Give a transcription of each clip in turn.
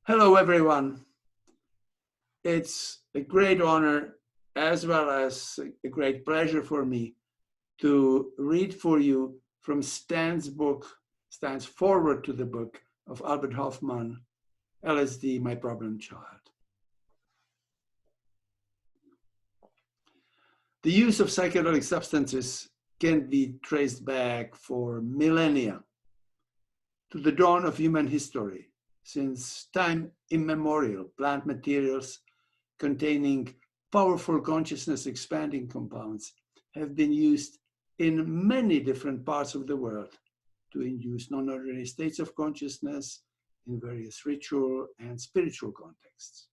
Hello, everyone. It's a great honor as well as a great pleasure for me to read for you from Stan's book, Stan's foreword to the book of Albert Hofmann, LSD, My Problem Child. The use of psychedelic substances can be traced back for millennia to the dawn of human history. Since time immemorial, plant materials containing powerful consciousness expanding compounds have been used in many different parts of the world to induce non-ordinary states of consciousness in various ritual and spiritual contexts.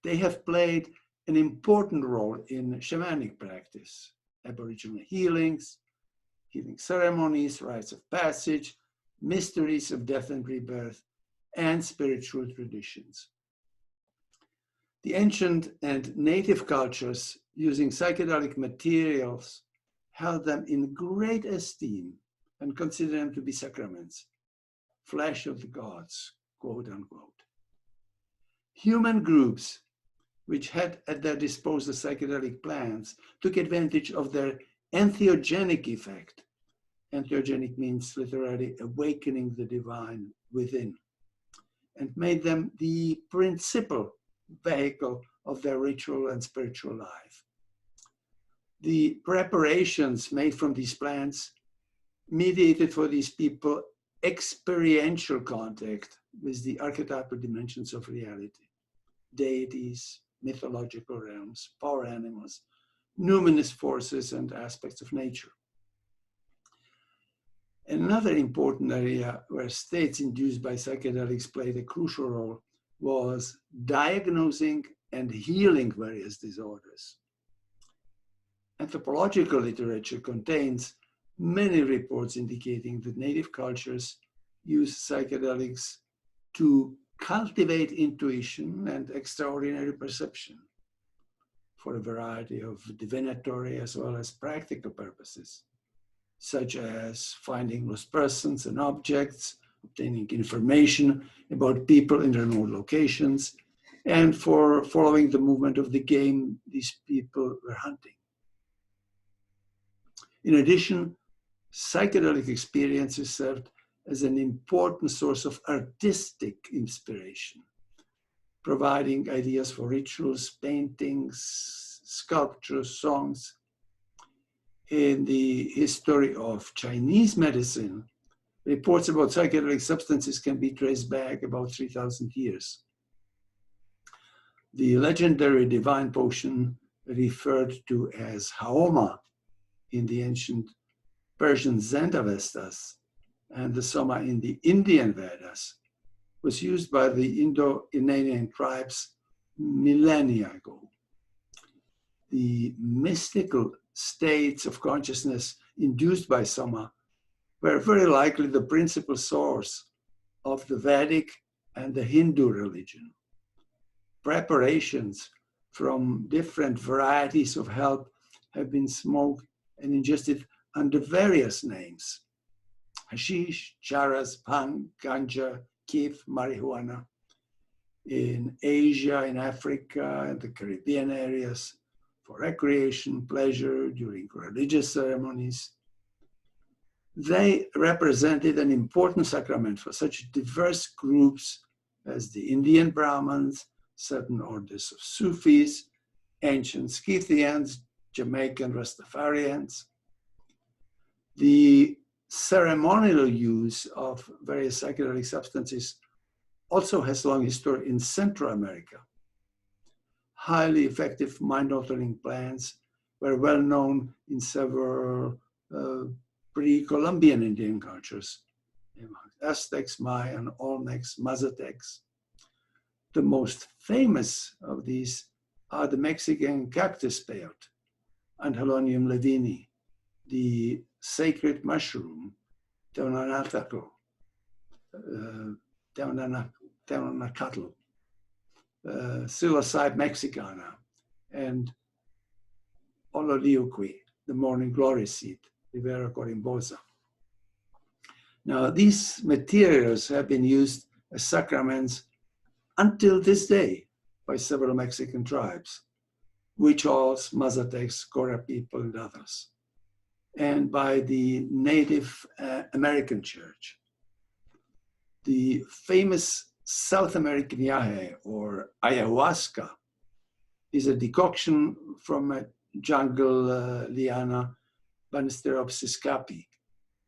They have played an important role in shamanic practice, Aboriginal healings, healing ceremonies, rites of passage, mysteries of death and rebirth, and spiritual traditions. The ancient and native cultures using psychedelic materials held them in great esteem and considered them to be sacraments, flesh of the gods, quote unquote. Human groups which had at their disposal psychedelic plants took advantage of their entheogenic effect. Entheogenic means literally awakening the divine within, and made them the principal vehicle of their ritual and spiritual life. The preparations made from these plants mediated for these people experiential contact with the archetypal dimensions of reality, deities, mythological realms, power animals, numinous forces, and aspects of nature. Another important area where states induced by psychedelics played a crucial role was diagnosing and healing various disorders. Anthropological literature contains many reports indicating that native cultures use psychedelics to cultivate intuition and extraordinary perception for a variety of divinatory as well as practical purposes, such as finding lost persons and objects, obtaining information about people in remote locations, and for following the movement of the game these people were hunting. In addition, psychedelic experiences served as an important source of artistic inspiration, providing ideas for rituals, paintings, sculptures, songs. In the history of Chinese medicine, reports about psychedelic substances can be traced back about 3,000 years. The legendary divine potion referred to as Haoma in the ancient Persian Zendavestas and the Soma in the Indian Vedas was used by the Indo-Iranian tribes millennia ago. The mystical states of consciousness induced by Soma were very likely the principal source of the Vedic and the Hindu religion. Preparations from different varieties of help have been smoked and ingested under various names: hashish, charas, bhang, ganja, kiff, marijuana. In Asia, in Africa, and the Caribbean areas, for recreation, pleasure, during religious ceremonies. They represented an important sacrament for such diverse groups as the Indian Brahmins, certain orders of Sufis, ancient Scythians, Jamaican Rastafarians. The ceremonial use of various psychedelic substances also has long history in Central America. Highly effective mind-altering plants were well known in several pre-Columbian Indian cultures, Aztecs, Mayan, Olmecs, Mazatecs. The most famous of these are the Mexican cactus peyote, Anhelonium levini, the sacred mushroom, Teonanacatl, Psilocybe mexicana, and Ololiuqui, the morning glory seed, Rivera corimbosa. Now, these materials have been used as sacraments until this day by several Mexican tribes, Huichols, Mazatecs, Cora people, and others, and by the Native American Church. The famous South American yahe, or ayahuasca, is a decoction from a jungle liana, Banisteropsis capi,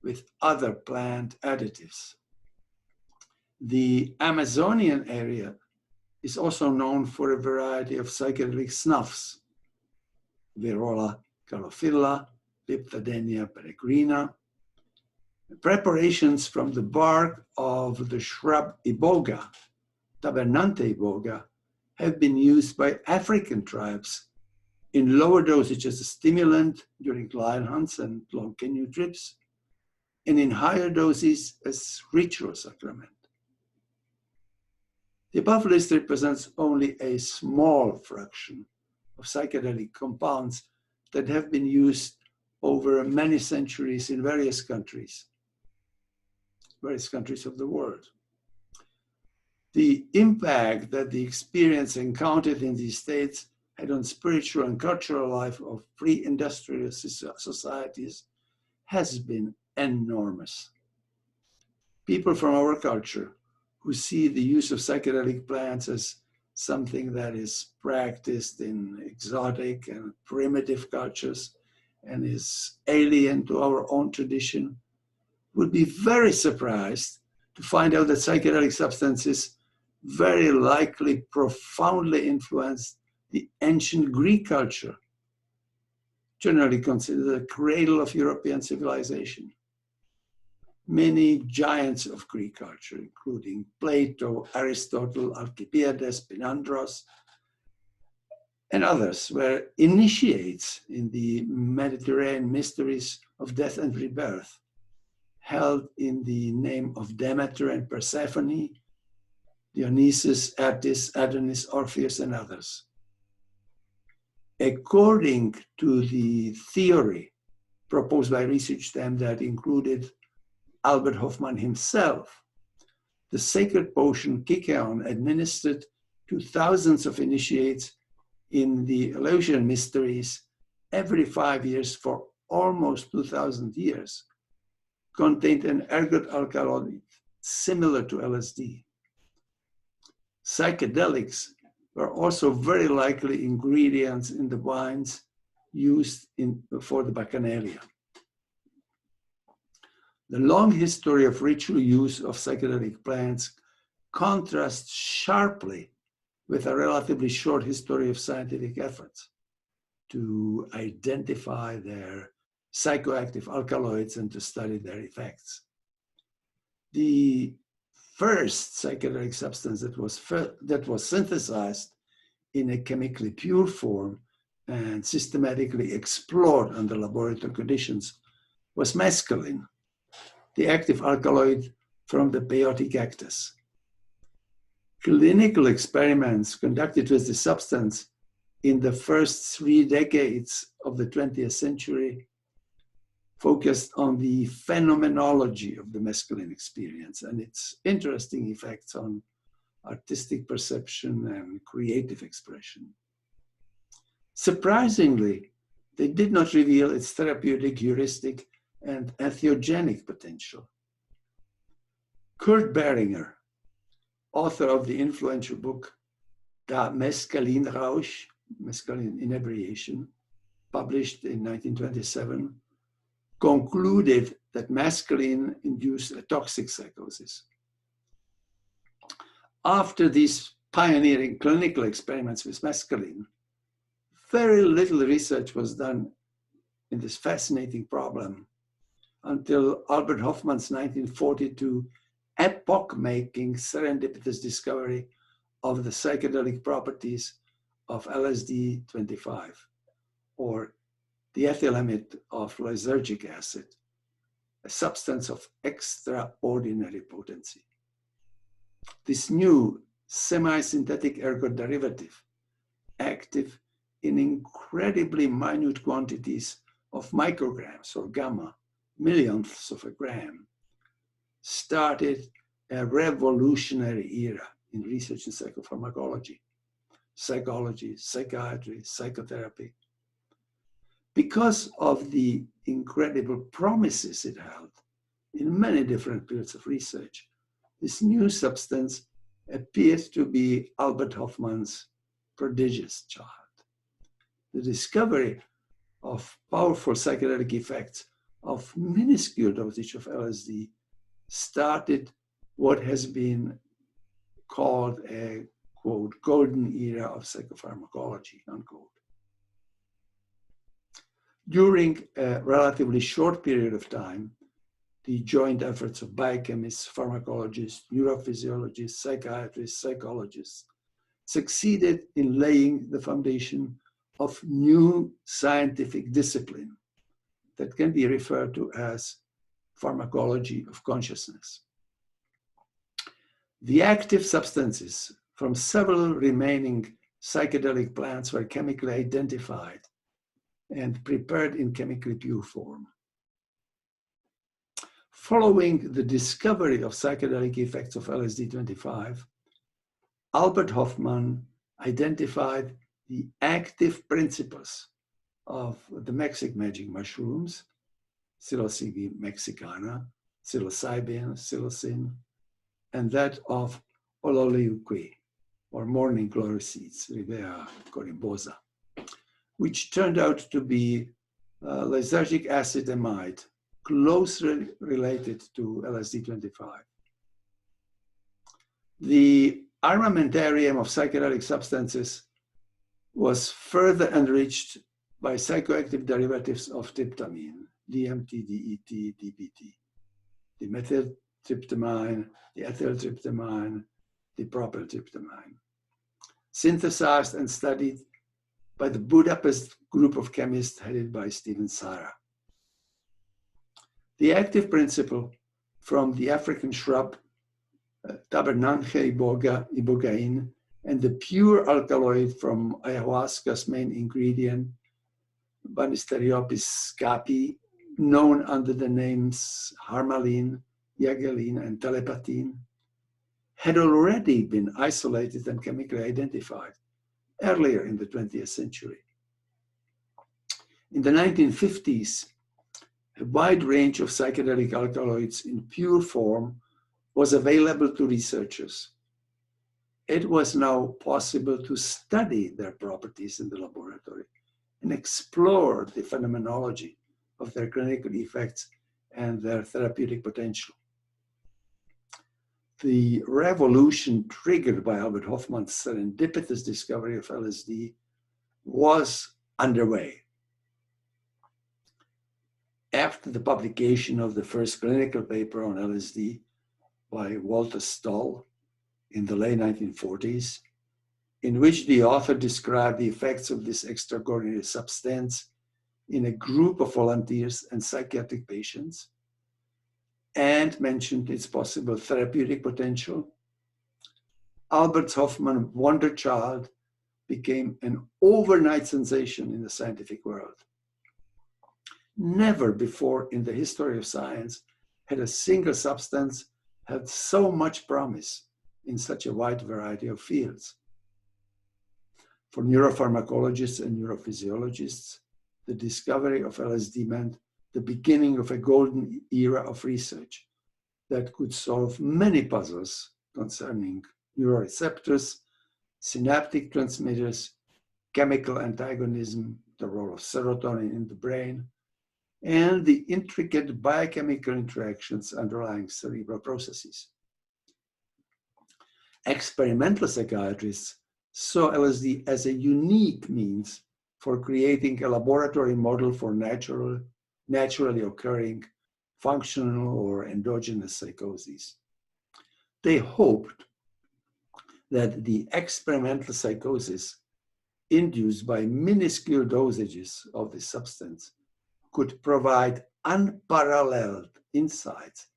with other plant additives. The Amazonian area is also known for a variety of psychedelic snuffs, Virola calophylla, Liptadenia peregrina. Preparations from the bark of the shrub iboga, Tabernante iboga, have been used by African tribes in lower dosage as a stimulant during lion hunts and long canoe trips, and in higher doses as ritual sacrament. The above list represents only a small fraction of psychedelic compounds that have been used over many centuries in various countries of the world. The impact that the experience encountered in these states had on spiritual and cultural life of pre-industrial societies has been enormous. People from our culture who see the use of psychedelic plants as something that is practiced in exotic and primitive cultures and is alien to our own tradition would be very surprised to find out that psychedelic substances very likely profoundly influenced the ancient Greek culture, generally considered the cradle of European civilization. Many giants of Greek culture, including Plato, Aristotle, Alcibiades, Pinandros, and others, were initiates in the Mediterranean mysteries of death and rebirth, held in the name of Demeter and Persephone, Dionysus, Attis, Adonis, Orpheus, and others. According to the theory proposed by research team that included Albert Hofmann himself, the sacred potion Kykeon, administered to thousands of initiates in the Eleusinian mysteries every 5 years for almost 2,000 years, contained an ergot alkaloid similar to LSD. Psychedelics were also very likely ingredients in the wines used for the Bacchanalia. The long history of ritual use of psychedelic plants contrasts sharply with a relatively short history of scientific efforts to identify their psychoactive alkaloids and to study their effects. The first psychedelic substance that was synthesized in a chemically pure form and systematically explored under laboratory conditions was mescaline, the active alkaloid from the peyote cactus. Clinical experiments conducted with the substance in the first 3 decades of the 20th century focused on the phenomenology of the mescaline experience and its interesting effects on artistic perception and creative expression. Surprisingly, they did not reveal its therapeutic, heuristic, and entheogenic potential. Kurt Beringer, author of the influential book Der Mescalinrausch, Mescaline Inebriation, published in 1927, concluded that mescaline induced a toxic psychosis. After these pioneering clinical experiments with mescaline, very little research was done in this fascinating problem until Albert Hofmann's 1942 epoch-making serendipitous discovery of the psychedelic properties of LSD-25, or the ethylamide of lysergic acid, a substance of extraordinary potency. This new semi-synthetic ergot derivative, active in incredibly minute quantities of micrograms or gamma, millionths of a gram, started a revolutionary era in research in psychopharmacology, psychology, psychiatry, psychotherapy. Because of the incredible promises it held in many different fields of research, this new substance appeared to be Albert Hofmann's prodigious child. The discovery of powerful psychedelic effects of minuscule dosage of LSD started what has been called a, quote, golden era of psychopharmacology, unquote. During a relatively short period of time, the joint efforts of biochemists, pharmacologists, neurophysiologists, psychiatrists, psychologists succeeded in laying the foundation of new scientific discipline that can be referred to as pharmacology of consciousness. The active substances from several remaining psychedelic plants were chemically identified and prepared in chemically pure form. Following the discovery of psychedelic effects of LSD-25, Albert Hofmann identified the active principles of the Mexican magic mushrooms, Psilocybe mexicana, psilocybin, psilocin, and that of ololeuque, or morning glory seeds, Rivea corymbosa, which turned out to be lysergic acid amide, closely related to LSD-25. The armamentarium of psychedelic substances was further enriched by psychoactive derivatives of tryptamine, DMT, DET, DBT, the methyltryptamine, the ethyltryptamine, the propyltryptamine, synthesized and studied by the Budapest group of chemists headed by Stephen Sara. The active principle from the African shrub Tabernanche ibogaine and the pure alkaloid from ayahuasca's main ingredient, Banisteriopsis scapi, known under the names harmaline, yagelin, and telepathine, had already been isolated and chemically identified earlier in the 20th century. In the 1950s, a wide range of psychedelic alkaloids in pure form was available to researchers. It was now possible to study their properties in the laboratory and explore the phenomenology of their clinical effects and their therapeutic potential. The revolution triggered by Albert Hofmann's serendipitous discovery of LSD was underway. After the publication of the first clinical paper on LSD by Walter Stoll in the late 1940s, in which the author described the effects of this extraordinary substance in a group of volunteers and psychiatric patients, and mentioned its possible therapeutic potential, Albert Hofmann Wonder Child became an overnight sensation in the scientific world. Never before in the history of science had a single substance had so much promise in such a wide variety of fields. For neuropharmacologists and neurophysiologists, the discovery of LSD meant the beginning of a golden era of research that could solve many puzzles concerning neuroreceptors, synaptic transmitters, chemical antagonism, the role of serotonin in the brain, and the intricate biochemical interactions underlying cerebral processes. Experimental psychiatrists saw LSD as a unique means for creating a laboratory model for naturally occurring functional or endogenous psychoses. They hoped that the experimental psychosis induced by minuscule dosages of the substance could provide unparalleled insights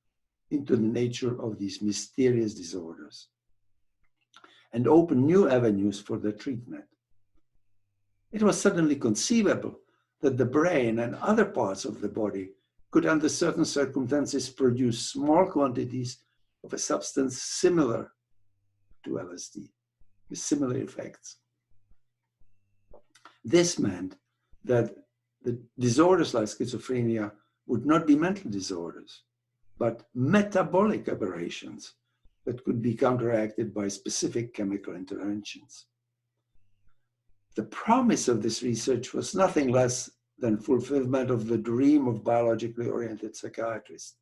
into the nature of these mysterious disorders and open new avenues for their treatment. It was suddenly conceivable that the brain and other parts of the body could, under certain circumstances, produce small quantities of a substance similar to LSD with similar effects. This meant that the disorders like schizophrenia would not be mental disorders, but metabolic aberrations that could be counteracted by specific chemical interventions. The promise of this research was nothing less than fulfillment of the dream of biologically oriented psychiatrists,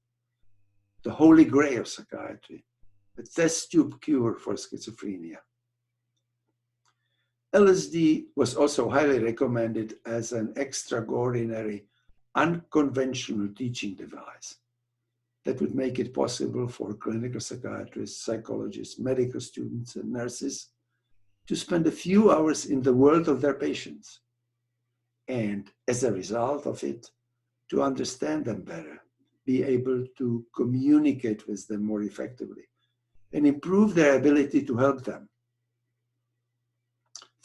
the holy grail of psychiatry, a test tube cure for schizophrenia. LSD was also highly recommended as an extraordinary, unconventional teaching device that would make it possible for clinical psychiatrists, psychologists, medical students, and nurses to spend a few hours in the world of their patients, and as a result of it, to understand them better, be able to communicate with them more effectively, and improve their ability to help them.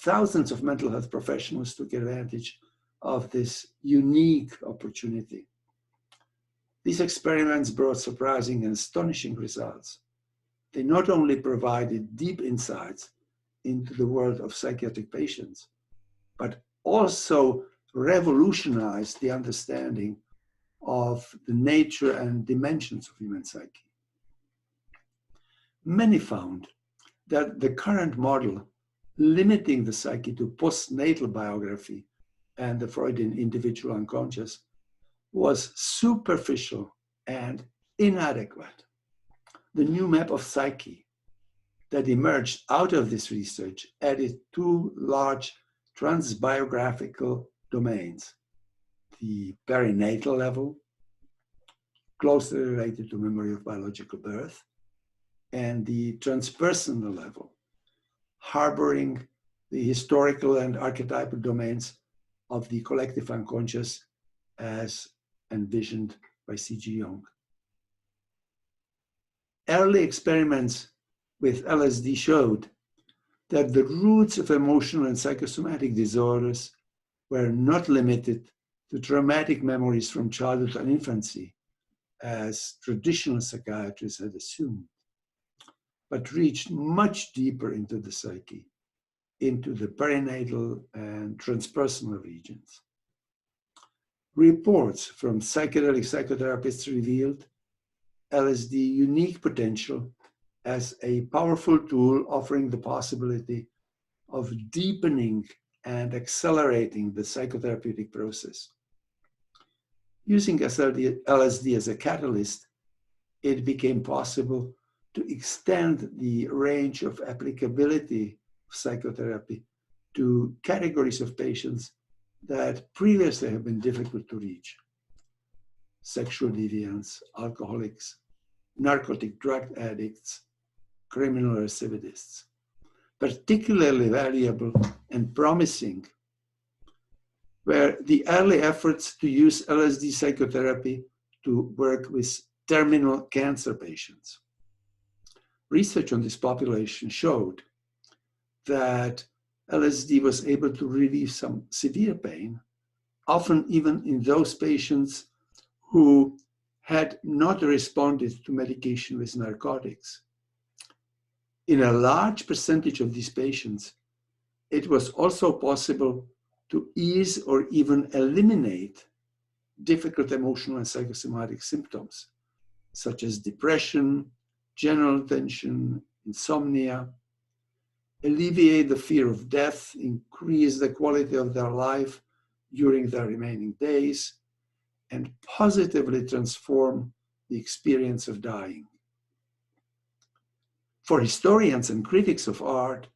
Thousands of mental health professionals took advantage of this unique opportunity. These experiments brought surprising and astonishing results. They not only provided deep insights into the world of psychiatric patients, but also revolutionized the understanding of the nature and dimensions of human psyche. Many found that the current model, limiting the psyche to postnatal biography and the Freudian individual unconscious, was superficial and inadequate. The new map of psyche that emerged out of this research added two large transbiographical domains: the perinatal level, closely related to memory of biological birth, and the transpersonal level, harboring the historical and archetypal domains of the collective unconscious as envisioned by C.G. Jung. Early experiments with LSD showed that the roots of emotional and psychosomatic disorders were not limited to traumatic memories from childhood and infancy, as traditional psychiatrists had assumed, but reached much deeper into the psyche, into the perinatal and transpersonal regions. Reports from psychedelic psychotherapists revealed LSD's unique potential as a powerful tool offering the possibility of deepening and accelerating the psychotherapeutic process. Using LSD as a catalyst, it became possible to extend the range of applicability of psychotherapy to categories of patients that previously have been difficult to reach: sexual deviants, alcoholics, narcotic drug addicts, criminal recidivists. Particularly valuable and promising were the early efforts to use LSD psychotherapy to work with terminal cancer patients. Research on this population showed that LSD was able to relieve some severe pain, often even in those patients who had not responded to medication with narcotics. In a large percentage of these patients, it was also possible to ease or even eliminate difficult emotional and psychosomatic symptoms, such as depression, general tension, insomnia, alleviate the fear of death, increase the quality of their life during their remaining days, and positively transform the experience of dying. For historians and critics of art,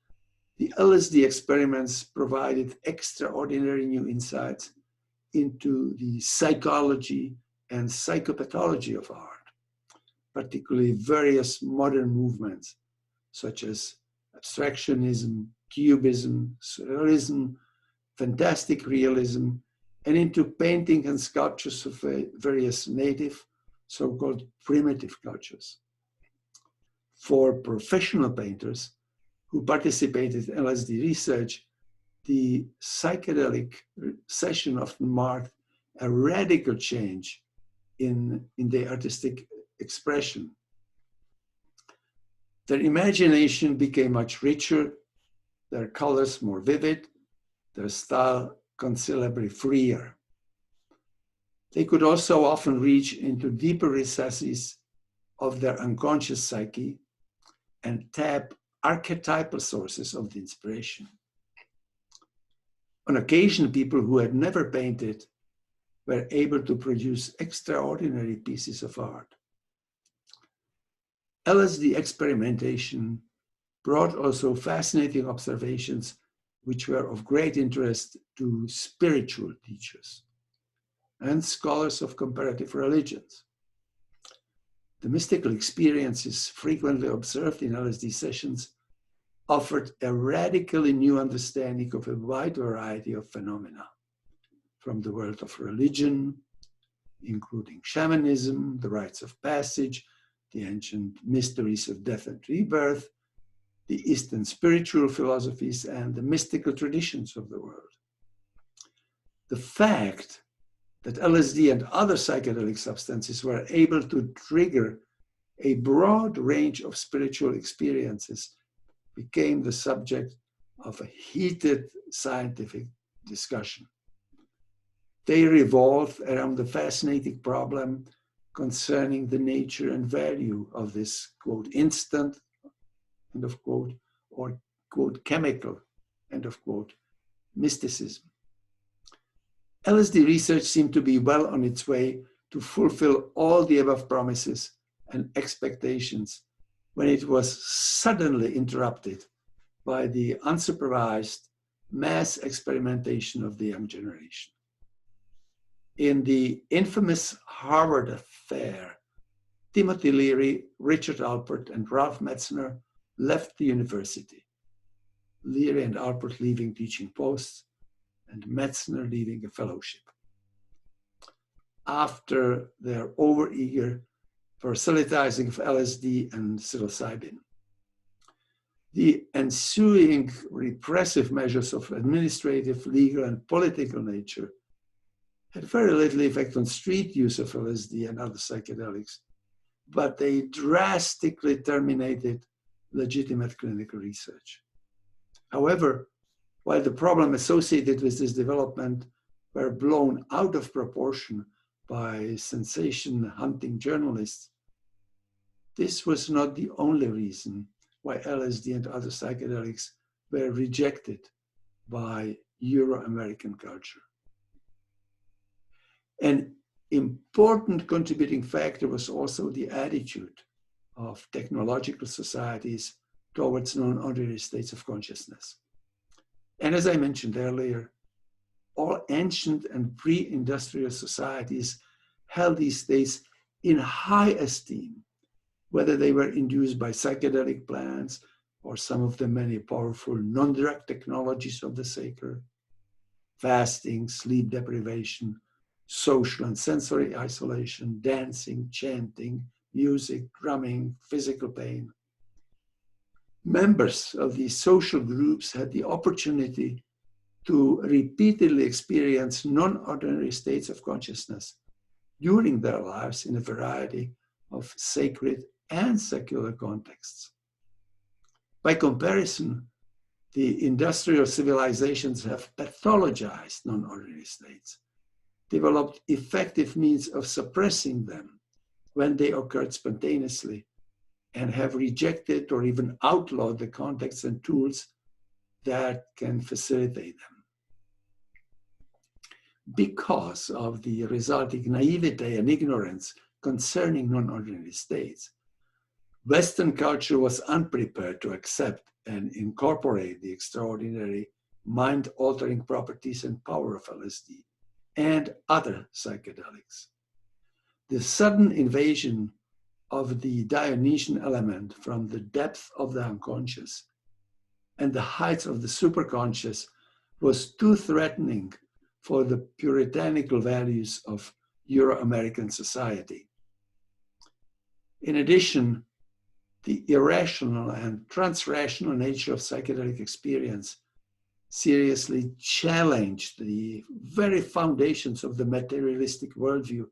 the LSD experiments provided extraordinary new insights into the psychology and psychopathology of art, particularly various modern movements such as abstractionism, cubism, surrealism, fantastic realism, and into painting and sculptures of various native, so-called primitive cultures. For professional painters who participated in LSD research, the psychedelic session often marked a radical change in their artistic expression. Their imagination became much richer, their colors more vivid, their style considerably freer. They could also often reach into deeper recesses of their unconscious psyche and tap archetypal sources of the inspiration. On occasion, people who had never painted were able to produce extraordinary pieces of art. LSD experimentation brought also fascinating observations which were of great interest to spiritual teachers and scholars of comparative religions. The mystical experiences frequently observed in LSD sessions offered a radically new understanding of a wide variety of phenomena, from the world of religion, including shamanism, the rites of passage, the ancient mysteries of death and rebirth, the Eastern spiritual philosophies, and the mystical traditions of the world. The fact that LSD and other psychedelic substances were able to trigger a broad range of spiritual experiences became the subject of a heated scientific discussion. They revolved around the fascinating problem concerning the nature and value of this, quote, instant, end of quote, or, quote, chemical, end of quote, mysticism. LSD research seemed to be well on its way to fulfill all the above promises and expectations when it was suddenly interrupted by the unsupervised mass experimentation of the young generation. In the infamous Harvard affair, Timothy Leary, Richard Alpert, and Ralph Metzner left the university, Leary and Alpert leaving teaching posts, and Metzner leaving a fellowship, after their overeager proselytizing of LSD and psilocybin. The ensuing repressive measures of administrative, legal, and political nature had very little effect on street use of LSD and other psychedelics, but they drastically terminated legitimate clinical research. However, while the problem associated with this development were blown out of proportion by sensation-hunting journalists, this was not the only reason why LSD and other psychedelics were rejected by Euro-American culture. An important contributing factor was also the attitude of technological societies towards non-ordinary states of consciousness. And as I mentioned earlier, all ancient and pre-industrial societies held these states in high esteem, whether they were induced by psychedelic plants or some of the many powerful non-drug technologies of the sacred, fasting, sleep deprivation, social and sensory isolation, dancing, chanting, music, drumming, physical pain. Members of these social groups had the opportunity to repeatedly experience non-ordinary states of consciousness during their lives in a variety of sacred and secular contexts. By comparison, the industrial civilizations have pathologized non-ordinary states, developed effective means of suppressing them when they occurred spontaneously, and have rejected or even outlawed the contexts and tools that can facilitate them. Because of the resulting naivete and ignorance concerning non-ordinary states, Western culture was unprepared to accept and incorporate the extraordinary mind-altering properties and power of LSD and other psychedelics. The sudden invasion of the Dionysian element from the depth of the unconscious and the heights of the superconscious was too threatening for the puritanical values of Euro-American society. In addition, the irrational and transrational nature of psychedelic experience seriously challenged the very foundations of the materialistic worldview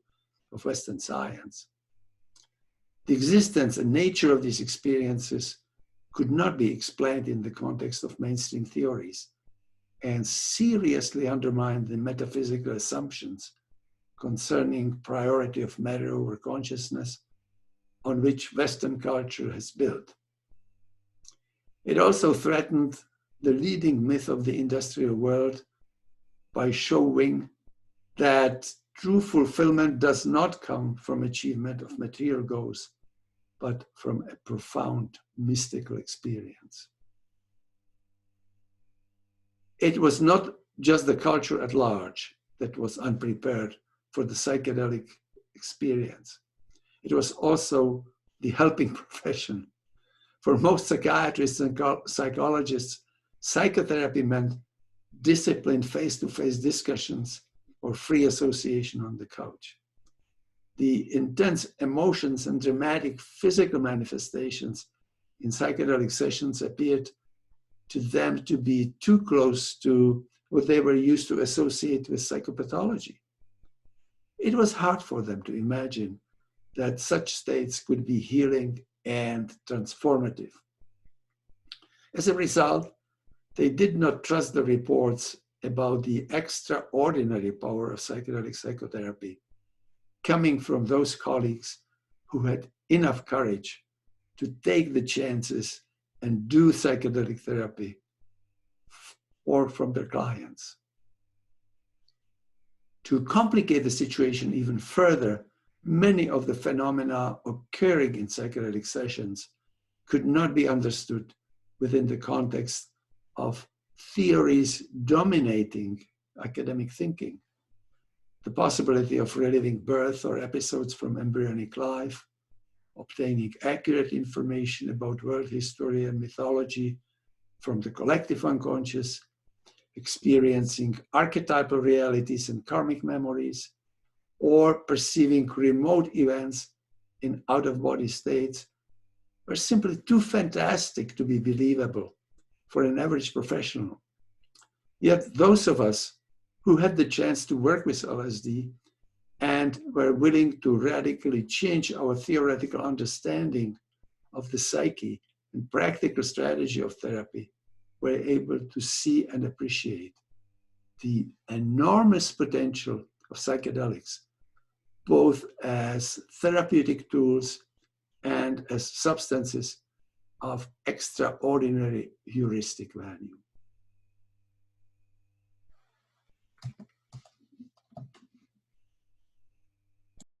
of Western science. The existence and nature of these experiences could not be explained in the context of mainstream theories and seriously undermined the metaphysical assumptions concerning priority of matter over consciousness on which Western culture has built. It also threatened the leading myth of the industrial world by showing that true fulfillment does not come from achievement of material goals, but from a profound mystical experience. It was not just the culture at large that was unprepared for the psychedelic experience. It was also the helping profession. For most psychiatrists and psychologists, psychotherapy meant disciplined face-to-face discussions or free association on the couch. The intense emotions and dramatic physical manifestations in psychedelic sessions appeared to them to be too close to what they were used to associate with psychopathology. It was hard for them to imagine that such states could be healing and transformative. As a result, they did not trust the reports about the extraordinary power of psychedelic psychotherapy coming from those colleagues who had enough courage to take the chances and do psychedelic therapy, or from their clients. To complicate the situation even further, many of the phenomena occurring in psychedelic sessions could not be understood within the context of theories dominating academic thinking. The possibility of reliving birth or episodes from embryonic life, obtaining accurate information about world history and mythology from the collective unconscious, experiencing archetypal realities and karmic memories, or perceiving remote events in out-of-body states are simply too fantastic to be believable for an average professional. Yet those of us who had the chance to work with LSD and were willing to radically change our theoretical understanding of the psyche and practical strategy of therapy were able to see and appreciate the enormous potential of psychedelics, both as therapeutic tools and as substances of extraordinary heuristic value.